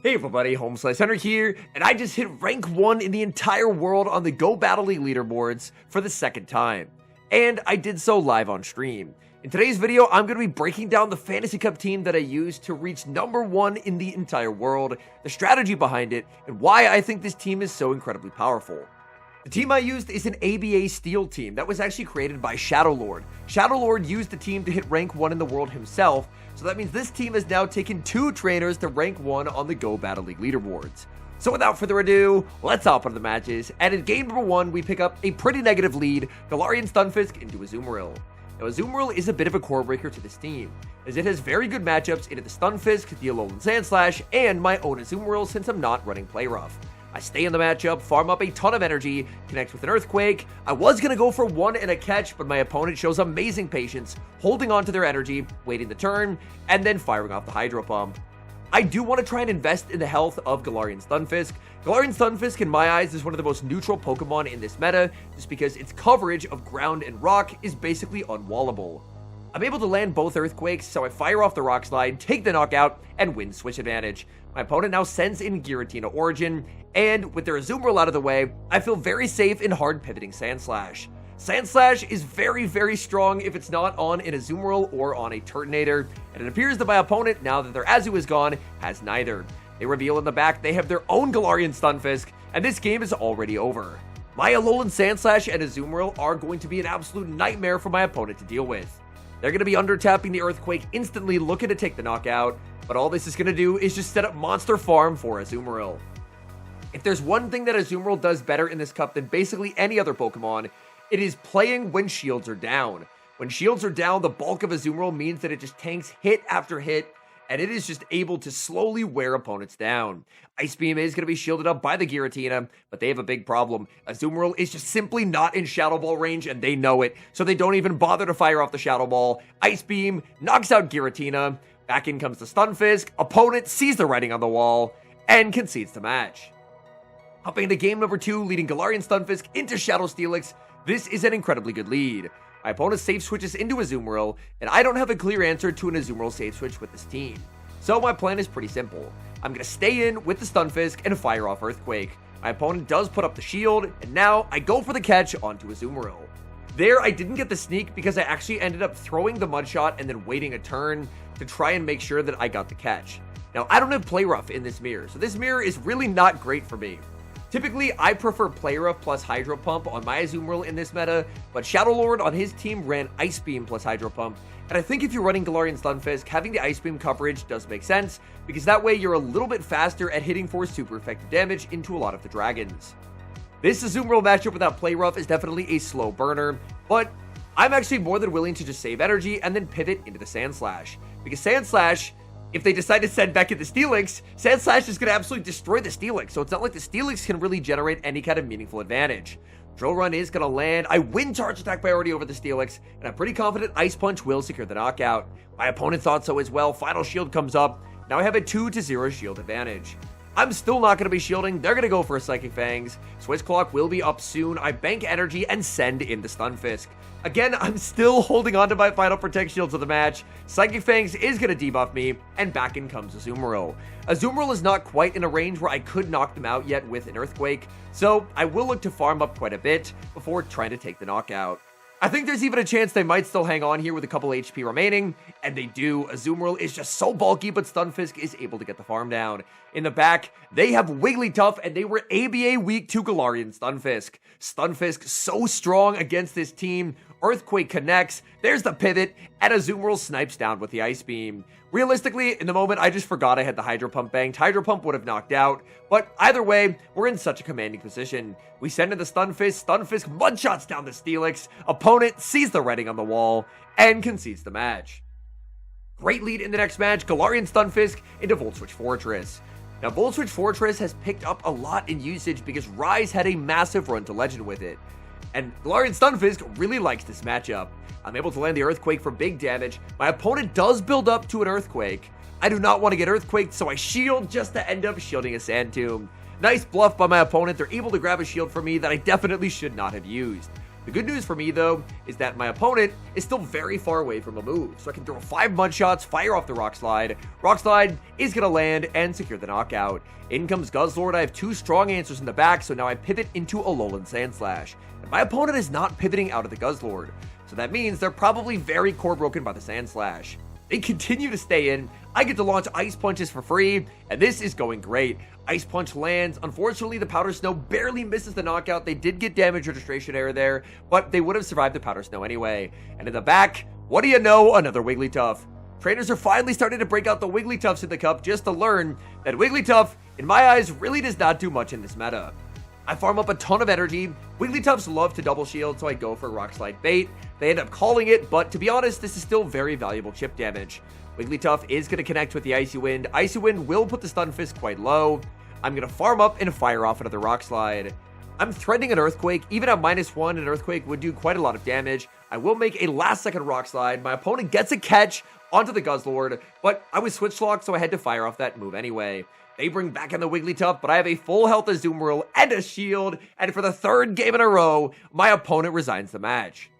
Hey everybody, HomeSliceHenry here, and I just hit rank 1 in the entire world on the Go Battle League leaderboards for the second time. And I did so live on stream. In today's video, I'm going to be breaking down the Fantasy Cup team that I used to reach number 1 in the entire world, the strategy behind it, and why I think this team is so incredibly powerful. The team I used is an ABA Steel team that was actually created by Shadowlord. Shadowlord used the team to hit rank 1 in the world himself, so that means this team has now taken 2 trainers to rank 1 on the Go Battle League leaderboards. So without further ado, let's hop into the matches, and in game number 1, we pick up a pretty negative lead, Galarian Stunfisk into Azumarill. Now Azumarill is a bit of a core breaker to this team, as it has very good matchups into the Stunfisk, the Alolan Sandslash, and my own Azumarill since I'm not running Play Rough. I stay in the matchup, farm up a ton of energy, connect with an Earthquake. I was going to go for 1 and a catch, but my opponent shows amazing patience, holding on to their energy, waiting the turn, and then firing off the Hydro Pump. I do want to try and invest in the health of Galarian Stunfisk. Galarian Stunfisk, in my eyes, is one of the most neutral Pokemon in this meta, just because its coverage of ground and rock is basically unwallable. I'm able to land both Earthquakes, so I fire off the Rock Slide, take the knockout, and win switch advantage. My opponent now sends in Giratina Origin, and with their Azumarill out of the way, I feel very safe in hard pivoting Sandslash. Sandslash is very strong if it's not on an Azumarill or on a Turtonator, and it appears that my opponent, now that their Azu is gone, has neither. They reveal in the back they have their own Galarian Stunfisk, and this game is already over. My Alolan Sandslash and Azumarill are going to be an absolute nightmare for my opponent to deal with. They're going to be under-tapping the Earthquake instantly, looking to take the knockout, but all this is going to do is just set up monster farm for Azumarill. If there's one thing that Azumarill does better in this cup than basically any other Pokemon, it is playing when shields are down. When shields are down, the bulk of Azumarill means that it just tanks hit after hit, and it is just able to slowly wear opponents down. Ice Beam is going to be shielded up by the Giratina, but they have a big problem. Azumarill is just simply not in Shadow Ball range, and they know it, so they don't even bother to fire off the Shadow Ball. Ice Beam knocks out Giratina, back in comes the Stunfisk, opponent sees the writing on the wall, and concedes the match. Hopping into game number 2, leading Galarian Stunfisk into Shadow Steelix, this is an incredibly good lead. My opponent safe switches into Azumarill, and I don't have a clear answer to an Azumarill safe switch with this team. So my plan is pretty simple. I'm going to stay in with the Stunfisk and fire off Earthquake. My opponent does put up the shield, and now I go for the catch onto Azumarill. There, I didn't get the sneak because I actually ended up throwing the Mud Shot and then waiting a turn to try and make sure that I got the catch. Now, I don't have Play Rough in this mirror, so this mirror is really not great for me. Typically, I prefer Play Rough plus Hydro Pump on my Azumarill in this meta, but Shadowlord on his team ran Ice Beam plus Hydro Pump, and I think if you're running Galarian Stunfisk, having the Ice Beam coverage does make sense, because that way you're a little bit faster at hitting for super effective damage into a lot of the dragons. This Azumarill matchup without Play Rough is definitely a slow burner, but I'm actually more than willing to just save energy and then pivot into the Sandslash, because Sandslash, if they decide to send back in the Steelix, Sandslash is going to absolutely destroy the Steelix, so it's not like the Steelix can really generate any kind of meaningful advantage. Drill Run is going to land, I win charge attack priority over the Steelix, and I'm pretty confident Ice Punch will secure the knockout. My opponent thought so as well, Final Shield comes up, now I have a 2-0 shield advantage. I'm still not going to be shielding, they're going to go for a Psychic Fangs, Switch Clock will be up soon, I bank energy and send in the Stunfisk. Again, I'm still holding on to my final Protect Shields of the match. Psychic Fangs is going to debuff me, and back in comes Azumarill. Azumarill is not quite in a range where I could knock them out yet with an Earthquake, so I will look to farm up quite a bit before trying to take the knockout. I think there's even a chance they might still hang on here with a couple HP remaining, and they do. Azumarill is just so bulky, but Stunfisk is able to get the farm down. In the back, they have Wigglytuff, and they were ABA weak to Galarian Stunfisk. Stunfisk so strong against this team. Earthquake connects, there's the pivot, and Azumarill snipes down with the Ice Beam. Realistically, in the moment, I just forgot I had the Hydro Pump banked. Hydro Pump would have knocked out, but either way, we're in such a commanding position. We send in the Stunfisk, Stunfisk mud shots down the Steelix, opponent sees the writing on the wall, and concedes the match. Great lead in the next match, Galarian Stunfisk into Volt Switch Fortress. Now, Volt Switch Fortress has picked up a lot in usage because Rise had a massive run to Legend with it. And Galarian Stunfisk really likes this matchup. I'm able to land the Earthquake for big damage. My opponent does build up to an Earthquake. I do not want to get Earthquaked, so I shield just to end up shielding a Sand Tomb. Nice bluff by my opponent. They're able to grab a shield for me that I definitely should not have used. The good news for me, though, is that my opponent is still very far away from a move, so I can throw 5 mud shots, fire off the Rock Slide. Rock Slide is going to land and secure the knockout. In comes Guzzlord. I have 2 strong answers in the back, so now I pivot into Alolan Sandslash. And my opponent is not pivoting out of the Guzzlord, so that means they're probably very core broken by the Sandslash. They continue to stay in. I get to launch Ice Punches for free, and this is going great. Ice Punch lands. Unfortunately, the Powder Snow barely misses the knockout. They did get damage registration error there, but they would have survived the Powder Snow anyway. And in the back, what do you know? Another Wigglytuff. Trainers are finally starting to break out the Wigglytuffs in the cup just to learn that Wigglytuff, in my eyes, really does not do much in this meta. I farm up a ton of energy. Wigglytuffs love to double shield, so I go for Rock Slide bait. They end up calling it, but to be honest, this is still very valuable chip damage. Wigglytuff is going to connect with the Icy Wind. Icy Wind will put the Stunfisk quite low. I'm going to farm up and fire off another Rock Slide. I'm threatening an Earthquake. Even at -1, an Earthquake would do quite a lot of damage. I will make a last-second Rock Slide. My opponent gets a catch onto the Guzzlord, but I was switch locked, so I had to fire off that move anyway. They bring back in the Wigglytuff, but I have a full health Azumarill and a shield, and for the 3rd game in a row, my opponent resigns the match.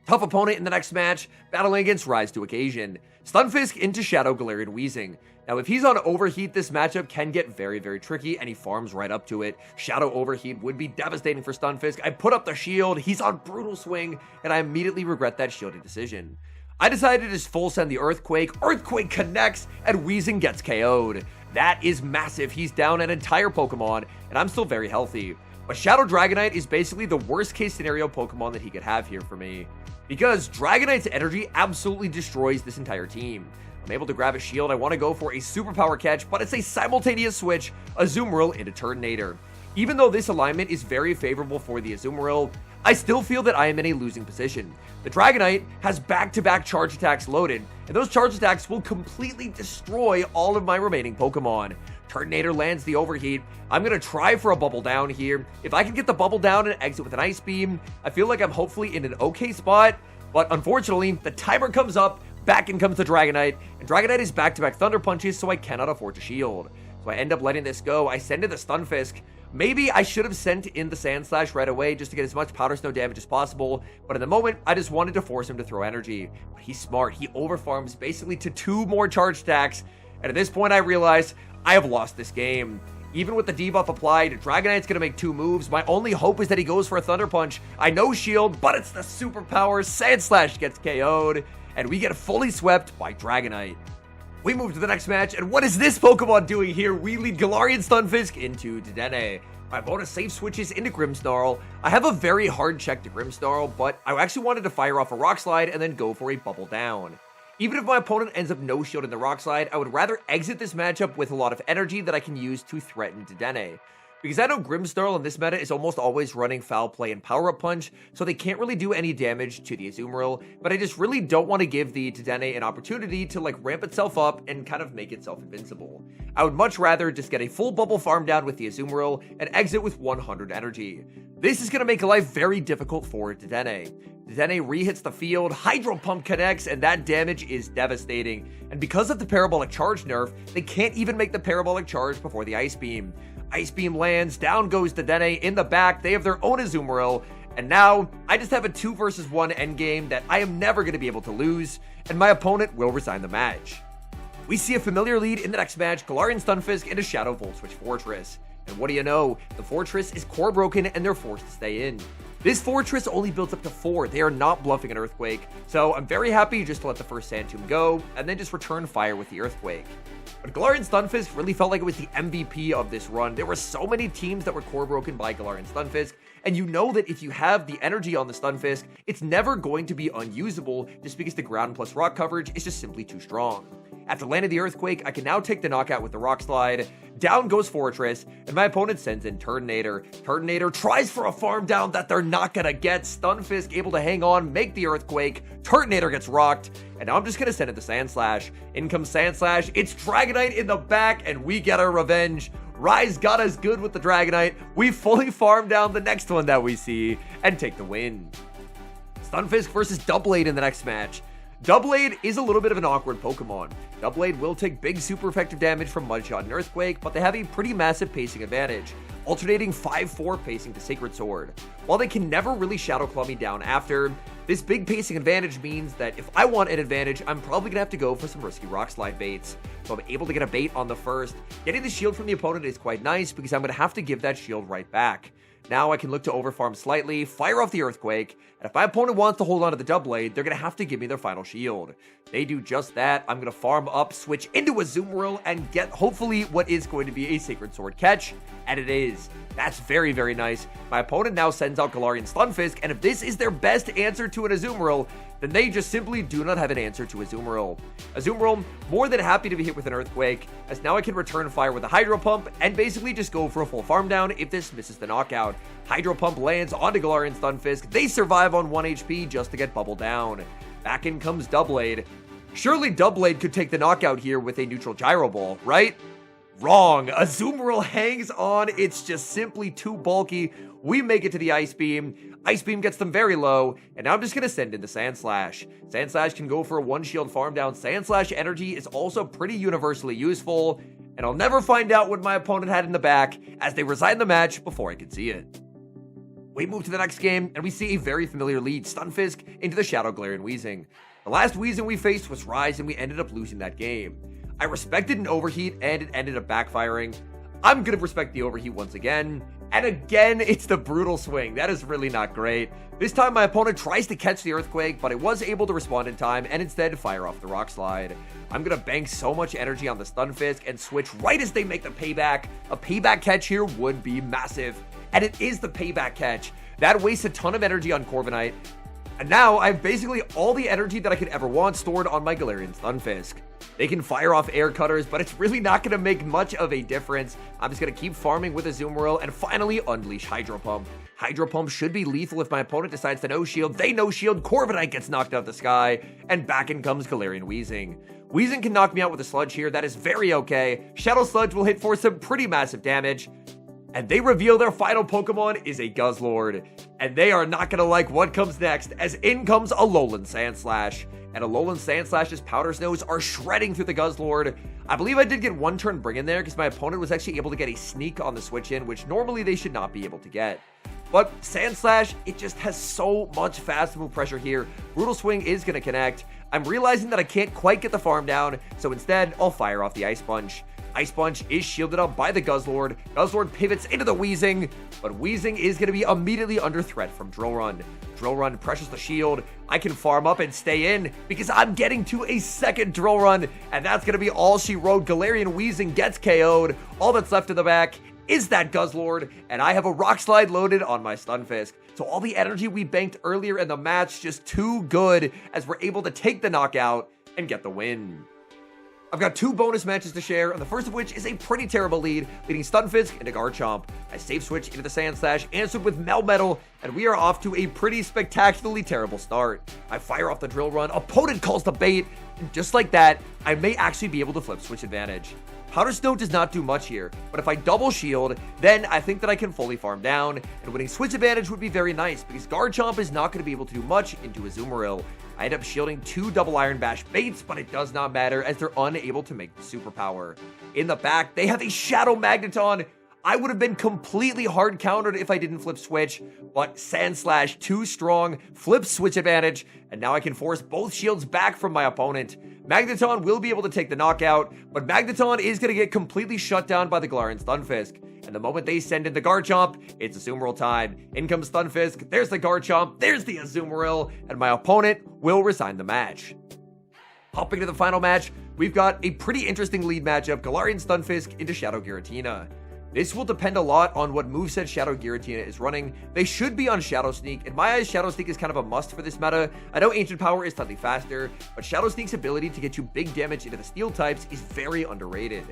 Tough opponent in the next match, battling against Rise to Occasion. Stunfisk into Shadow Galarian Weezing. Now, if he's on Overheat, this matchup can get very, very tricky, and he farms right up to it. Shadow Overheat would be devastating for Stunfisk. I put up the shield, he's on Brutal Swing, and I immediately regret that shielding decision. I decided to just full send the Earthquake. Earthquake connects, and Weezing gets KO'd. That is massive. He's down an entire Pokemon, and I'm still very healthy. But Shadow Dragonite is basically the worst case scenario Pokemon that he could have here for me, because Dragonite's energy absolutely destroys this entire team. I'm able to grab a shield. I want to go for a superpower catch, but it's a simultaneous switch, Azumarill into Turtonator. Even though this alignment is very favorable for the Azumarill, I still feel that I am in a losing position. The Dragonite has back-to-back charge attacks loaded, and those charge attacks will completely destroy all of my remaining Pokemon. Turtonator lands the Overheat. I'm going to try for a Bubble Down here. If I can get the Bubble Down and exit with an Ice Beam, I feel like I'm hopefully in an okay spot, but unfortunately, the timer comes up, back in comes the Dragonite, and Dragonite is back-to-back Thunder Punches, so I cannot afford to shield. So I end up letting this go. I send in the Stunfisk. Maybe I should have sent in the Sandslash right away just to get as much Powder Snow damage as possible, but in the moment, I just wanted to force him to throw energy. But he's smart. He overfarms basically to 2 more charge attacks, and at this point, I realize I have lost this game. Even with the debuff applied, Dragonite's going to make 2 moves. My only hope is that he goes for a Thunder Punch. I know shield, but it's the superpower. Sandslash gets KO'd, and we get fully swept by Dragonite. We move to the next match, and what is this Pokemon doing here? We lead Galarian Stunfisk into Dedenne. My bonus safe switches into Grimmsnarl. I have a very hard check to Grimmsnarl, but I actually wanted to fire off a Rock Slide and then go for a Bubble Down. Even if my opponent ends up no-shielding the Rock Slide, I would rather exit this matchup with a lot of energy that I can use to threaten Dedenne. Because I know Grimmsnarl in this meta is almost always running Foul Play and Power Up Punch, so they can't really do any damage to the Azumarill, but I just really don't want to give the Dedenne an opportunity to ramp itself up and kind of make itself invincible. I would much rather just get a full bubble farm down with the Azumarill and exit with 100 energy. This is going to make life very difficult for Dedenne. Dedenne re-hits the field, Hydro Pump connects, and that damage is devastating. And because of the Parabolic Charge nerf, they can't even make the Parabolic Charge before the Ice Beam. Ice Beam lands, down goes Dedenne. In the back, they have their own Azumarill, and now I just have a 2 versus 1 endgame that I am never going to be able to lose, and my opponent will resign the match. We see a familiar lead in the next match, Galarian Stunfisk into Shadow Volt Switch Fortress. And what do you know? The Fortress is core broken and they're forced to stay in. This Fortress only builds up to 4. They are not bluffing an Earthquake, so I'm very happy just to let the first Sand Tomb go, and then just return fire with the Earthquake. But Galarian Stunfisk really felt like it was the MVP of this run. There were so many teams that were core broken by Galarian Stunfisk, and you know that if you have the energy on the Stunfisk, it's never going to be unusable just because the ground plus rock coverage is just simply too strong. After landing the Earthquake, I can now take the knockout with the Rock Slide. Down goes Fortress, and my opponent sends in Turtonator. Turtonator tries for a farm down that they're not gonna get. Stunfisk able to hang on, make the Earthquake. Turtonator gets rocked, and now I'm just gonna send it to Sandslash. In comes Sandslash, it's Dragonite in the back, and we get our revenge. Rise got us good with the Dragonite. We fully farm down the next one that we see, and take the win. Stunfisk versus Doublade in the next match. Doublade is a little bit of an awkward Pokemon. Doublade will take big super effective damage from Mudshot and Earthquake, but they have a pretty massive pacing advantage. alternating 5-4 pacing to Sacred Sword. While they can never really Shadow Claw me down after, this big pacing advantage means that if I want an advantage, I'm probably gonna have to go for some risky Rock Slide baits. So I'm able to get a bait on the first. Getting the shield from the opponent is quite nice because I'm gonna have to give that shield right back. Now I can look to overfarm slightly, fire off the Earthquake, and if my opponent wants to hold on to the Doublade, they're going to have to give me their final shield. They do just that. I'm going to farm up, switch into a Azumarill, and get hopefully what is going to be a Sacred Sword catch, and it is. That's very, very nice. My opponent now sends out Galarian Stunfisk, and if this is their best answer to an Azumarill, then they just simply do not have an answer to Azumarill. Azumarill, more than happy to be hit with an Earthquake, as now I can return fire with a Hydro Pump, and basically just go for a full farm down if this misses the knockout. Hydro Pump lands onto Galarian Stunfisk, they survive on 1 HP just to get bubbled down. Back in comes Doublade. Surely Doublade could take the knockout here with a neutral Gyro Ball, right? Wrong. Azumarill hangs on. It's just simply too bulky. We make it to the Ice Beam. Ice Beam gets them very low, and now I'm just going to send in the Sand Slash. Sand Slash can go for a 1-shield farm down. Sand Slash energy is also pretty universally useful, and I'll never find out what my opponent had in the back as they resign the match before I can see it. We move to the next game, and we see a very familiar lead, Stunfisk into the Shadow Galarian Weezing. The last Weezing we faced was Rise, and we ended up losing that game. I respected an Overheat, and it ended up backfiring. I'm going to respect the Overheat once again. And again, it's the Brutal Swing. That is really not great. This time, my opponent tries to catch the Earthquake, but I was able to respond in time and instead fire off the Rock Slide. I'm going to bank so much energy on the Stunfisk and switch right as they make the payback. A payback catch here would be massive. And it is the payback catch. That wastes a ton of energy on Corviknight. And now I have basically all the energy that I could ever want stored on my Galarian Stunfisk. They can fire off air cutters, but it's really not going to make much of a difference. I'm just going to keep farming with Azumarill and finally unleash Hydro Pump. Hydro Pump should be lethal if my opponent decides to no-shield. They no-shield, Corviknight gets knocked out of the sky, and back in comes Galarian Weezing. Weezing can knock me out with a Sludge here. That is very okay. Shadow Sludge will hit for some pretty massive damage. And they reveal their final Pokemon is a Guzzlord. And they are not going to like what comes next, as in comes Alolan Sandslash. And Alolan Sandslash's Powder Snows are shredding through the Guzzlord. I believe I did get one turn bring in there because my opponent was actually able to get a sneak on the switch in, which normally they should not be able to get. But Sandslash, it just has so much fast move pressure here. Brutal Swing is going to connect. I'm realizing that I can't quite get the farm down, so instead I'll fire off the Ice Punch. Ice Punch is shielded up by the Guzzlord. Guzzlord pivots into the Weezing, but Weezing is going to be immediately under threat from Drill Run. Drill Run pressures the shield. I can farm up and stay in because I'm getting to a second Drill Run, and that's going to be all she wrote. Galarian Weezing gets KO'd. All that's left in the back is that Guzzlord, and I have a Rock Slide loaded on my Stunfisk. So all the energy we banked earlier in the match, just too good as we're able to take the knockout and get the win. I've got 2 bonus matches to share, and the first of which is a pretty terrible lead, leading Stunfisk into Garchomp. I safe switch into the Sand Slash, answered with Melmetal, and we are off to a pretty spectacularly terrible start. I fire off the Drill Run, opponent calls the bait, and just like that, I may actually be able to flip switch advantage. Powder Snow does not do much here, but if I double shield, then I think that I can fully farm down, and winning switch advantage would be very nice, because Garchomp is not going to be able to do much into Azumarill. I end up shielding 2 double Iron Bash baits, but it does not matter as they're unable to make the superpower. In the back, they have a Shadow Magneton. I would have been completely hard countered if I didn't flip switch, but Sand Slash too strong, flip switch advantage, and now I can force both shields back from my opponent. Magneton will be able to take the knockout, but Magneton is going to get completely shut down by the Galarian Stunfisk. And the moment they send in the Garchomp, it's Azumarill time. In comes Stunfisk, there's the Garchomp, there's the Azumarill, and my opponent will resign the match. Hopping to the final match, we've got a pretty interesting lead matchup, Galarian Stunfisk into Shadow Giratina. This will depend a lot on what moveset Shadow Giratina is running. They should be on Shadow Sneak. In my eyes, Shadow Sneak is kind of a must for this meta. I know Ancient Power is slightly faster, but Shadow Sneak's ability to get you big damage into the Steel types is very underrated.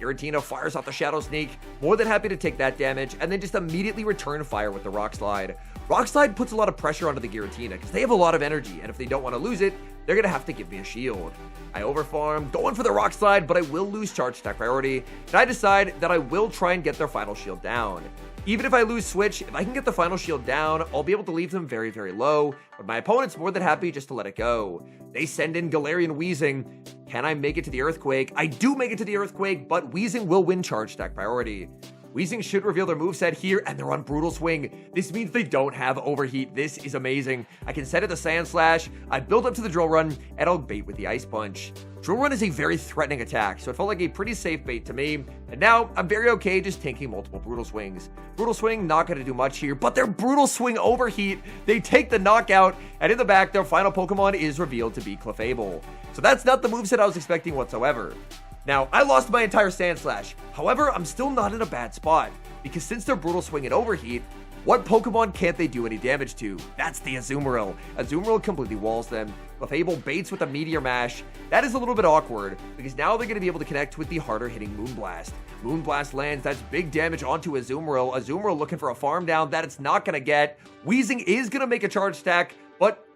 Giratina fires off the Shadow Sneak, more than happy to take that damage, and then just immediately return fire with the Rock Slide. Rock Slide puts a lot of pressure onto the Giratina because they have a lot of energy, and if they don't want to lose it, they're going to have to give me a shield. I overfarm, going for the Rock Slide, but I will lose charge attack priority, and I decide that I will try and get their final shield down. Even if I lose switch, if I can get the final shield down, I'll be able to leave them very, very low, but my opponent's more than happy just to let it go. They send in Galarian Weezing. Can I make it to the Earthquake? I do make it to the Earthquake, but Weezing will win charge attack priority. Weezing should reveal their moveset here, and they're on Brutal Swing. This means they don't have Overheat. This is amazing. I can set it to Sand Slash, I build up to the Drill Run, and I'll bait with the Ice Punch. Drill Run is a very threatening attack, so it felt like a pretty safe bait to me, and now I'm very okay just tanking multiple Brutal Swings. Brutal Swing not going to do much here, but their Brutal Swing Overheat, they take the knockout, and in the back, their final Pokemon is revealed to be Clefable. So that's not the moveset I was expecting whatsoever. Now, I lost my entire Sand Slash. However, I'm still not in a bad spot, because since they're Brutal Swing and Overheat, what Pokemon can't they do any damage to? That's the Azumarill. Azumarill completely walls them. Clefable baits with a Meteor Mash. That is a little bit awkward, because now they're going to be able to connect with the harder hitting Moonblast. Moonblast lands, that's big damage onto Azumarill. Azumarill looking for a farm down that it's not going to get. Weezing is going to make a charge stack, but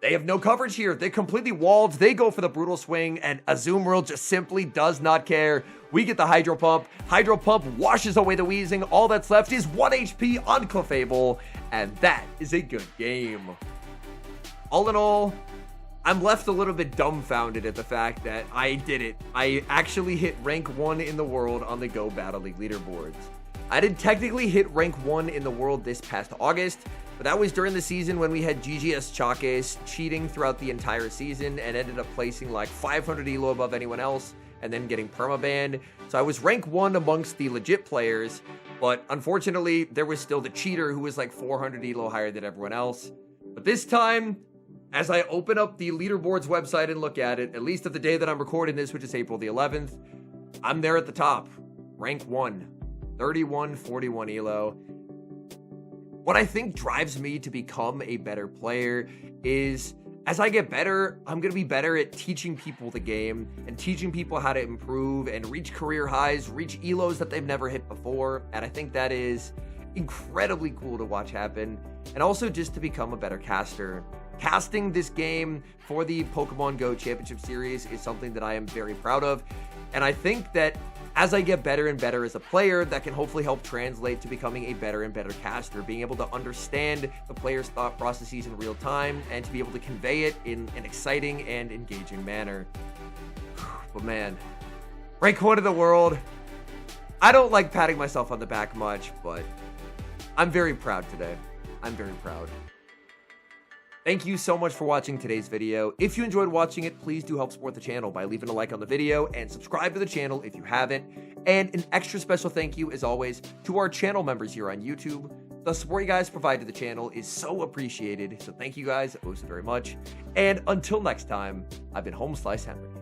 they have no coverage here. They're completely walled. They go for the Brutal Swing, and Azumarill just simply does not care. We get the Hydro Pump. Hydro Pump washes away the Weezing. All that's left is 1 HP on Clefable, and that is a good game. All in all, I'm left a little bit dumbfounded at the fact that I did it. I actually hit rank 1 in the world on the Go Battle League leaderboards. I did technically hit rank 1 in the world this past August, but that was during the season when we had GGS Chalkes cheating throughout the entire season and ended up placing like 500 elo above anyone else and then getting permabanned. So I was rank 1 amongst the legit players, but unfortunately there was still the cheater who was like 400 elo higher than everyone else. But this time, as I open up the leaderboards website and look at it, at least at the day that I'm recording this, which is April the 11th, I'm there at the top, rank 1, 3141 elo. What I think drives me to become a better player is, as I get better, I'm going to be better at teaching people the game and teaching people how to improve and reach career highs, reach elos that they've never hit before. And I think that is incredibly cool to watch happen. And also just to become a better caster. Casting this game for the Pokemon Go Championship Series is something that I am very proud of. And I think that as I get better and better as a player, that can hopefully help translate to becoming a better and better caster, being able to understand the player's thought processes in real time and to be able to convey it in an exciting and engaging manner. But man, rank 1 in the world. I don't like patting myself on the back much, but I'm very proud today. I'm very proud. Thank you so much for watching today's video. If you enjoyed watching it, please do help support the channel by leaving a like on the video and subscribe to the channel if you haven't. And an extra special thank you, as always, to our channel members here on YouTube. The support you guys provide to the channel is so appreciated, so thank you guys so very much. And until next time, I've been HomeSliceHenry.